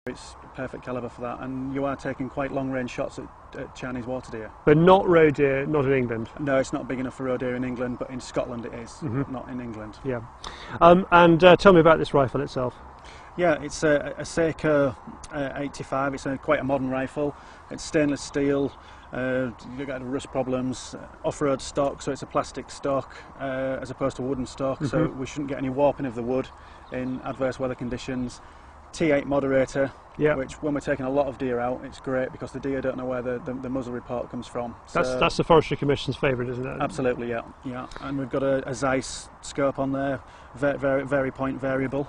It's perfect calibre for that, and you are taking quite long range shots at Chinese water deer. But not roe deer, not in England? No, it's not big enough for roe deer in England, but in Scotland it is, not in England. Yeah. And tell me about this rifle itself. Yeah, it's a Seiko 85. It's quite a modern rifle. It's stainless steel. You've got rust problems. Off-road stock, so it's a plastic stock as opposed to wooden stock. So we shouldn't get any warping of the wood in adverse weather conditions. T8 moderator, which when we're taking a lot of deer out, it's great because the deer don't know where the muzzle report comes from. So that's the Forestry Commission's favourite, isn't it? Absolutely, yeah. And we've got a Zeiss scope on there, very point variable,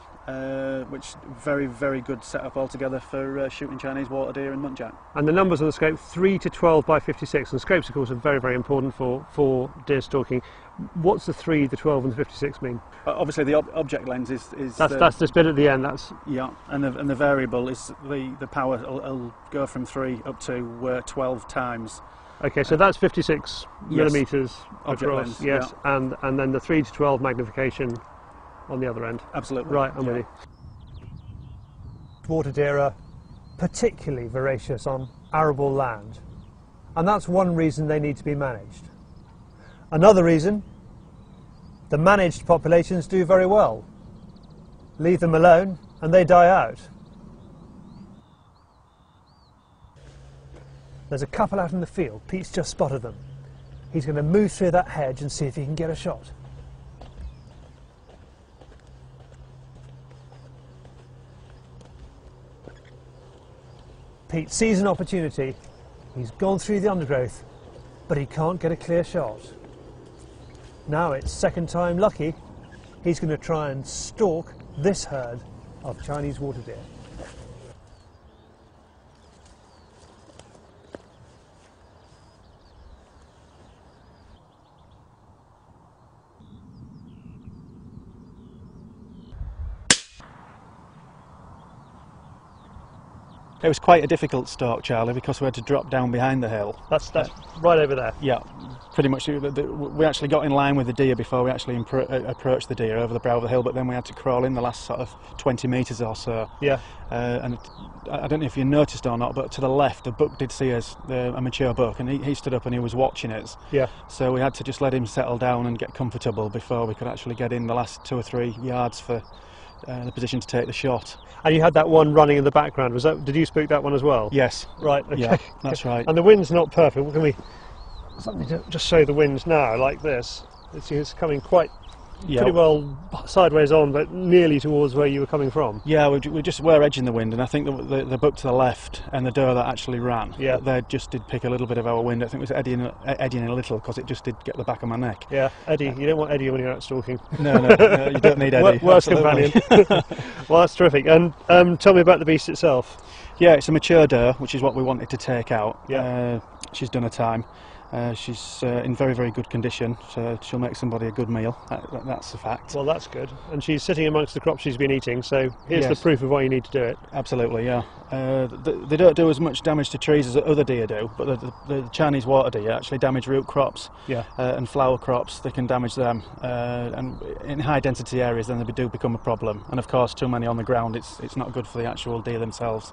which very good setup altogether for shooting Chinese water deer and muntjac. And the numbers on the scope, 3 to 12 by 56, and scopes of course are very important for deer stalking. What's the 3, the 12 and the 56 mean? Obviously the object lens is that's this bit at the end. That's and the variable is the power will go from 3 up to 12 times. Okay, so that's 56 millimetres object across. lens, and then the 3 to 12 magnification on the other end. Absolutely. Right, I'm with you. Water deer are particularly voracious on arable land, and that's one reason they need to be managed. Another reason, the managed populations do very well. Leave them alone and they die out. There's a couple out in the field. Pete's just spotted them. He's going to move through that hedge and see if he can get a shot. Pete sees an opportunity. He's gone through the undergrowth, but he can't get a clear shot. Now it's second time lucky. He's going to try and stalk this herd of Chinese water deer. It was quite a difficult stalk, Charlie, because we had to drop down behind the hill. That's right over there. Yeah, pretty much. We actually got in line with the deer before we actually approached the deer over the brow of the hill, but then we had to crawl in the last sort of 20 metres or so. Yeah. And I don't know if you noticed or not, but to the left, a buck did see us, a mature buck, and he stood up and he was watching us. Yeah. So we had to just let him settle down and get comfortable before we could actually get in the last 2 or 3 yards for the position to take the shot. And you had that one running in the background. Did you spook that one as well? Yes. Right. Okay. Yeah, that's right. And the wind's not perfect. Can we just show the wind now, like this? It's coming pretty well sideways on, but nearly towards where you were coming from. Yeah, we're edging the wind, and I think the buck to the left and the doe that actually ran, they just did pick a little bit of our wind. I think it was eddying a little because it just did get the back of my neck. Yeah, Eddie. You don't want Eddie when you're out stalking. No, you don't need Eddie. Worst companion. Well, that's terrific. And tell me about the beast itself. Yeah, it's a mature doe, which is what we wanted to take out. Yeah. She's done her time. She's in very good condition, so she'll make somebody a good meal. That's a fact. Well, that's good. And she's sitting amongst the crops she's been eating, so here's the proof of why you need to do it. Absolutely, yeah. They don't do as much damage to trees as other deer do, but the Chinese water deer actually damage root crops and flower crops. They can damage them, and in high density areas then they do become a problem. And of course, too many on the ground, it's not good for the actual deer themselves,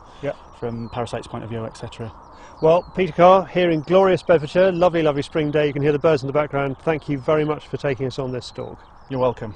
from parasites point of view, etc. Well, Peter Carr here in glorious Bedfordshire, lovely spring day. You can hear the birds in the background. Thank you very much for taking us on this stalk. You're welcome.